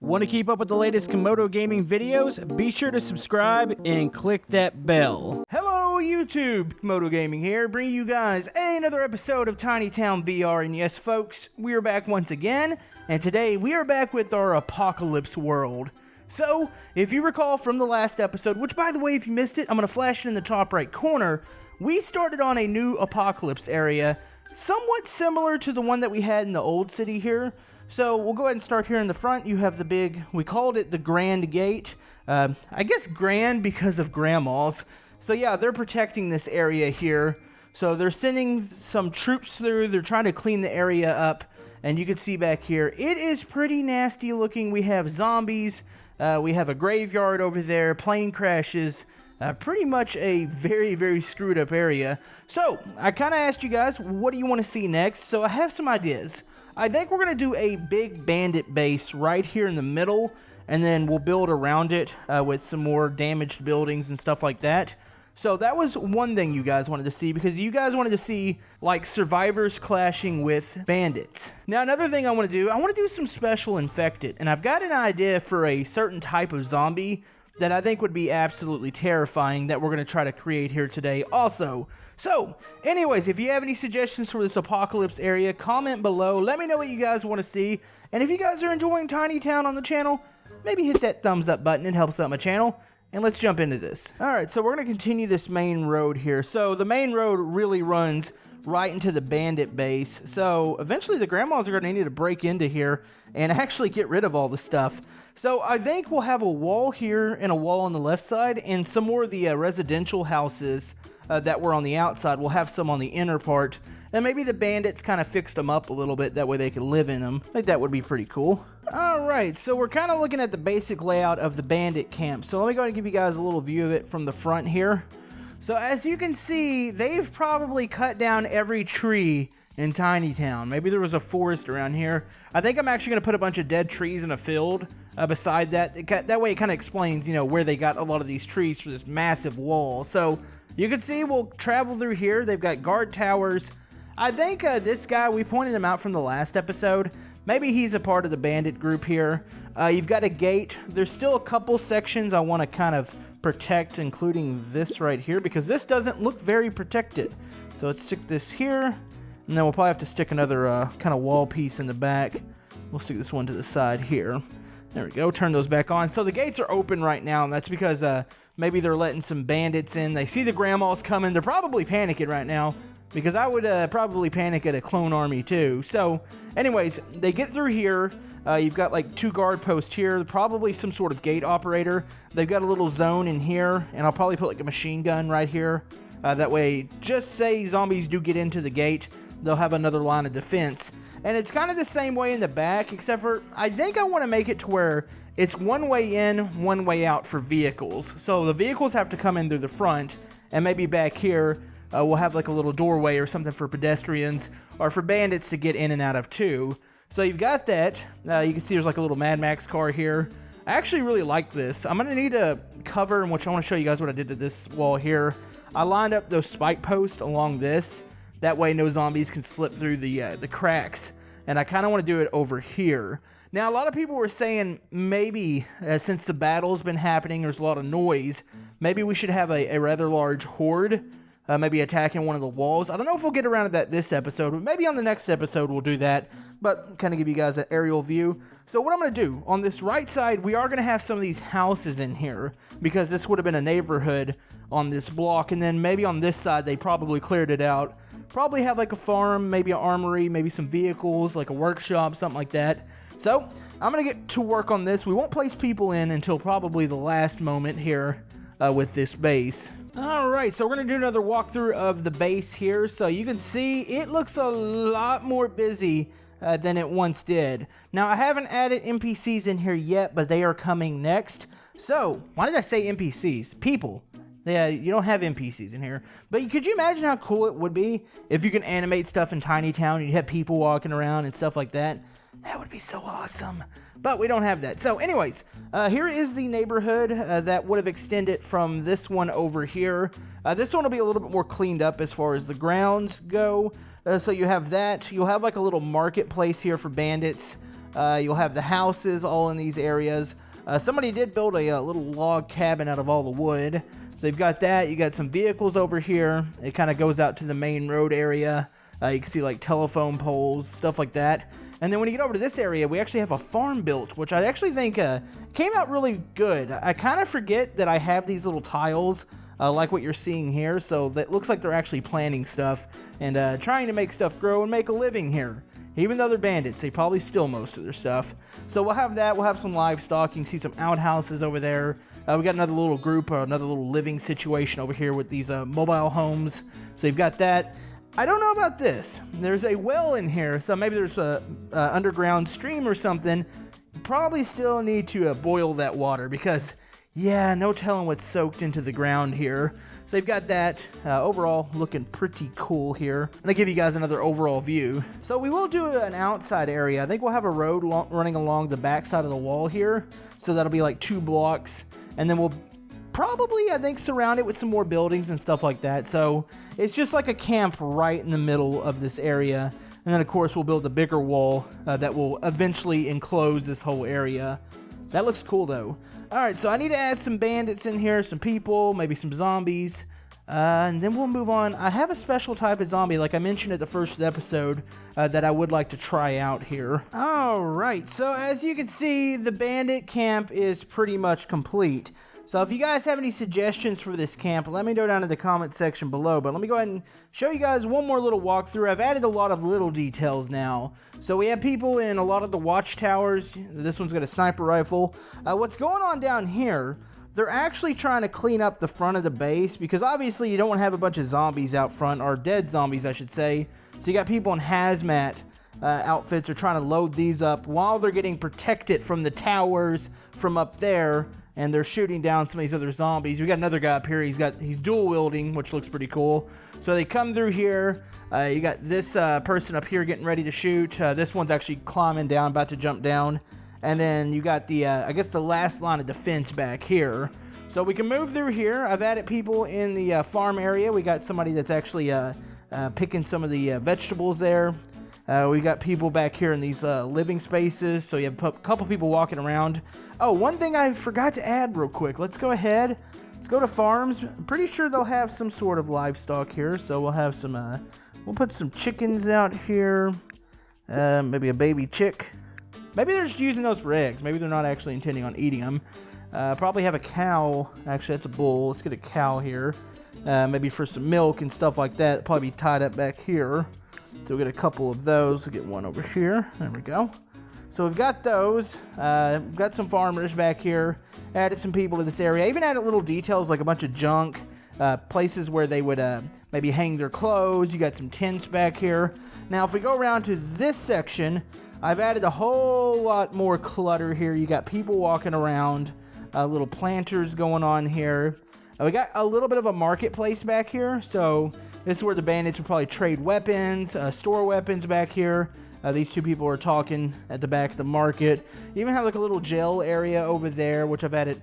Want to keep up with the latest Camodo gaming videos? Be sure to subscribe and click that bell. Hello YouTube, Camodo Gaming here, bringing you guys another episode of Tiny Town VR. And yes folks, we are back once again, and today we are back with our apocalypse world. So, if you recall from the last episode, which by the way, if you missed it, I'm going to flash it in the top right corner, we started on a new apocalypse area, somewhat similar to the one that we had in the old city here. So we'll go ahead and start here in the front. You have the big, we called it the Grand Gate. I guess grand because of grandmas. So yeah, they're protecting this area here. So they're sending some troops through. They're trying to clean the area up. And you can see back here, it is pretty nasty looking. We have zombies. We have a graveyard over there, plane crashes. Pretty much a very, very screwed up area. So I kind of asked you guys, what do you want to see next? So I have some ideas. I think we're going to do a big bandit base right here in the middle, and then we'll build around it with some more damaged buildings and stuff like that. So that was one thing you guys wanted to see, because you guys wanted to see like survivors clashing with bandits. Now another thing I want to do some special infected, and I've got an idea for a certain type of zombie that I think would be absolutely terrifying that we're going to try to create here today also. So, anyways, if you have any suggestions for this apocalypse area, comment below. Let me know what you guys want to see. And if you guys are enjoying Tiny Town on the channel, maybe hit that thumbs up button. It helps out my channel. And let's jump into this. Alright, so we're going to continue this main road here. So, the main road really runs right into the bandit base. So eventually the grandmas are going to need to break into here and actually get rid of all the stuff. So I think we'll have a wall here and a wall on the left side, and some more of the residential houses that were on the outside. We'll have some on the inner part, and maybe the bandits kind of fixed them up a little bit, that way they can live in them. I think that would be pretty cool. Alright, so we're kind of looking at the basic layout of the bandit camp. So let me go ahead and give you guys a little view of it from the front here. So as you can see, they've probably cut down every tree in Tiny Town. Maybe there was a forest around here. I think I'm actually going to put a bunch of dead trees in a field beside that. That way it kind of explains, you know, where they got a lot of these trees for this massive wall. So you can see we'll travel through here. They've got guard towers. I think this guy, we pointed him out from the last episode. Maybe he's a part of the bandit group here. You've got a gate. There's still a couple sections I want to kind of protect, including this right here, because this doesn't look very protected. So let's stick this here, and then we'll probably have to stick another kind of wall piece in the back. We'll stick this one to the side here. There we go, turn those back on. So the gates are open right now, and that's because maybe they're letting some bandits in. They see the grandmas coming. They're probably panicking right now, because I would probably panic at a clone army too. So anyways, they get through here. You've got like 2 guard posts here, probably some sort of gate operator. They've got a little zone in here, and I'll probably put like a machine gun right here. That way, just say zombies do get into the gate, they'll have another line of defense. And it's kind of the same way in the back, except for I think I want to make it to where it's one way in, one way out for vehicles. So the vehicles have to come in through the front, and maybe back here, we'll have like a little doorway or something for pedestrians, or for bandits to get in and out of too. So you've got that. You can see there's like a little Mad Max car here. I actually really like this. I'm going to need a cover, in which I want to show you guys what I did to this wall here. I lined up those spike posts along this. That way no zombies can slip through the cracks. And I kind of want to do it over here. Now a lot of people were saying maybe since the battle's been happening, there's a lot of noise, maybe we should have a rather large horde. Maybe attacking one of the walls. I don't know if we'll get around to that this episode, but maybe on the next episode we'll do that, but kind of give you guys an aerial view. So what I'm going to do, on this right side, we are going to have some of these houses in here, because this would have been a neighborhood on this block, and then maybe on this side they probably cleared it out. Probably have like a farm, maybe an armory, maybe some vehicles, like a workshop, something like that. So I'm going to get to work on this. We won't place people in until probably the last moment here with this base. Alright, so we're going to do another walkthrough of the base here. So you can see it looks a lot more busy than it once did. Now I haven't added NPCs in here yet, but they are coming next. So, why did I say NPCs? People. Yeah, you don't have NPCs in here. But could you imagine how cool it would be if you can animate stuff in Tiny Town and you have people walking around and stuff like that? That would be so awesome. But we don't have that. So anyways, here is the neighborhood that would have extended from this one over here. This one will be a little bit more cleaned up as far as the grounds go. So you have that. You'll have like a little marketplace here for bandits. You'll have the houses all in these areas. Somebody did build a little log cabin out of all the wood. So you've got that. You got some vehicles over here. It kind of goes out to the main road area. You can see like telephone poles, stuff like that. And then when you get over to this area, we actually have a farm built, which I actually think came out really good. I kind of forget that I have these little tiles like what you're seeing here. So that looks like they're actually planting stuff and trying to make stuff grow and make a living here. Even though they're bandits, they probably steal most of their stuff. So we'll have that. We'll have some livestock. You can see some outhouses over there. We got another little group, or another little living situation over here with these mobile homes. So you've got that. I don't know about this. There's a well in here, so maybe there's a underground stream or something. Probably still need to boil that water because, yeah, no telling what's soaked into the ground here. So you've got that. Overall, looking pretty cool here. And I'll give you guys another overall view. So we will do an outside area. I think we'll have a road running along the back side of the wall here. So that'll be like 2 blocks. And then we'll probably, I think, surround it with some more buildings and stuff like that. So it's just like a camp right in the middle of this area. And then, of course, we'll build a bigger wall that will eventually enclose this whole area. That looks cool, though. Alright, so I need to add some bandits in here, some people, maybe some zombies, and then we'll move on. I have a special type of zombie, like I mentioned at the first episode, that I would like to try out here. Alright, so as you can see, the bandit camp is pretty much complete. So if you guys have any suggestions for this camp, let me know down in the comment section below. But let me go ahead and show you guys one more little walkthrough. I've added a lot of little details now. So we have people in a lot of the watchtowers. This one's got a sniper rifle. What's going on down here, they're actually trying to clean up the front of the base because obviously you don't want to have a bunch of zombies out front, or dead zombies I should say. So you got people in hazmat outfits are trying to load these up while they're getting protected from the towers from up there. And they're shooting down some of these other zombies. We got another guy up here. He's dual wielding, which looks pretty cool. So they come through here. You got this person up here getting ready to shoot. This one's actually climbing down, about to jump down. And then you got the, I guess the last line of defense back here. So we can move through here. I've added people in the farm area. We got somebody that's actually picking some of the vegetables there. We got people back here in these living spaces, so you have a couple people walking around. Oh, one thing I forgot to add real quick. Let's go ahead. Let's go to farms. I'm pretty sure they'll have some sort of livestock here, so we'll have some, we'll put some chickens out here. Maybe a baby chick. Maybe they're just using those for eggs. Maybe they're not actually intending on eating them. Probably have a cow. Actually, that's a bull. Let's get a cow here. Maybe for some milk and stuff like that. Probably be tied up back here. So we'll get a couple of those. We'll get one over here. There we go. So we've got those. We've got some farmers back here. Added some people to this area. I even added little details like a bunch of junk. Places where they would maybe hang their clothes. You got some tents back here. Now if we go around to this section, I've added a whole lot more clutter here. You got people walking around. Little planters going on here. We got a little bit of a marketplace back here. So this is where the bandits would probably trade weapons, store weapons back here. These two people are talking at the back of the market. You even have like a little jail area over there, which I've added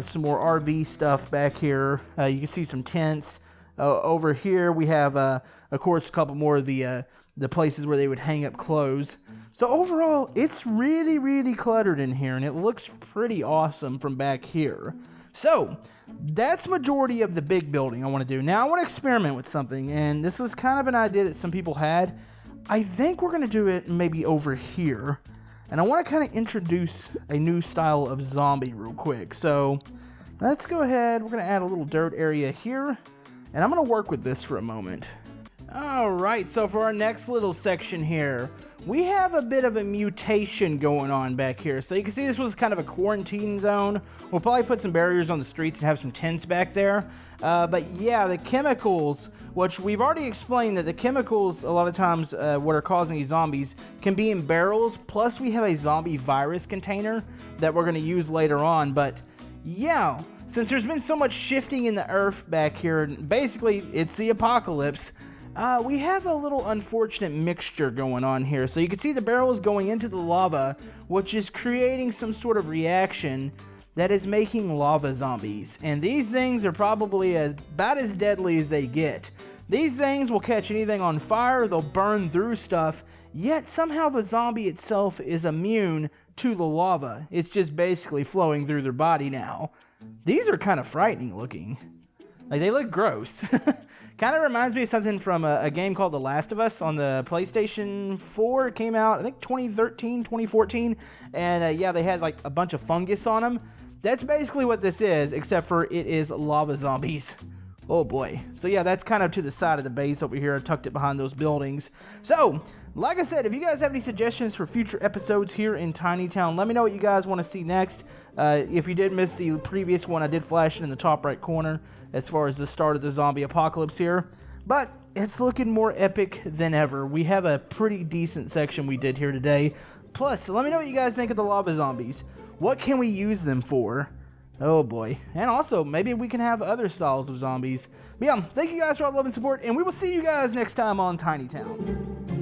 some more RV stuff back here. You can see some tents. Over here we have, of course, a couple more of the places where they would hang up clothes. So overall, it's really, really cluttered in here, and it looks pretty awesome from back here. So that's majority of the big building I want to do. Now I want to experiment with something, and this was kind of an idea that some people had. I think we're going to do it maybe over here, and I want to kind of introduce a new style of zombie real quick. So let's go ahead. We're going to add a little dirt area here, and I'm going to work with this for a moment. Alright, so for our next little section here, we have a bit of a mutation going on back here. So you can see this was kind of a quarantine zone. We'll probably put some barriers on the streets and have some tents back there. But yeah, the chemicals, which we've already explained that the chemicals, a lot of times, what are causing these zombies, can be in barrels. Plus we have a zombie virus container that we're going to use later on. But yeah, since there's been so much shifting in the earth back here, basically it's the apocalypse. We have a little unfortunate mixture going on here. So you can see the barrel is going into the lava, which is creating some sort of reaction that is making lava zombies. And these things are probably about as deadly as they get. These things will catch anything on fire, they'll burn through stuff, yet somehow the zombie itself is immune to the lava. It's just basically flowing through their body now. These are kind of frightening looking. Like, they look gross. Kind of reminds me of something from a game called The Last of Us on the PlayStation 4. It came out, I think, 2013, 2014. And yeah, they had like a bunch of fungus on them. That's basically what this is, except for it is lava zombies. Oh boy. So yeah, that's kind of to the side of the base over here. I tucked it behind those buildings. So, like I said, if you guys have any suggestions for future episodes here in Tiny Town, let me know what you guys want to see next. If you did miss the previous one, I did flash it in the top right corner as far as the start of the zombie apocalypse here. But it's looking more epic than ever. We have a pretty decent section we did here today. Plus, let me know what you guys think of the lava zombies. What can we use them for? Oh boy. And also, maybe we can have other styles of zombies. But yeah, thank you guys for all the love and support, and we will see you guys next time on Tiny Town.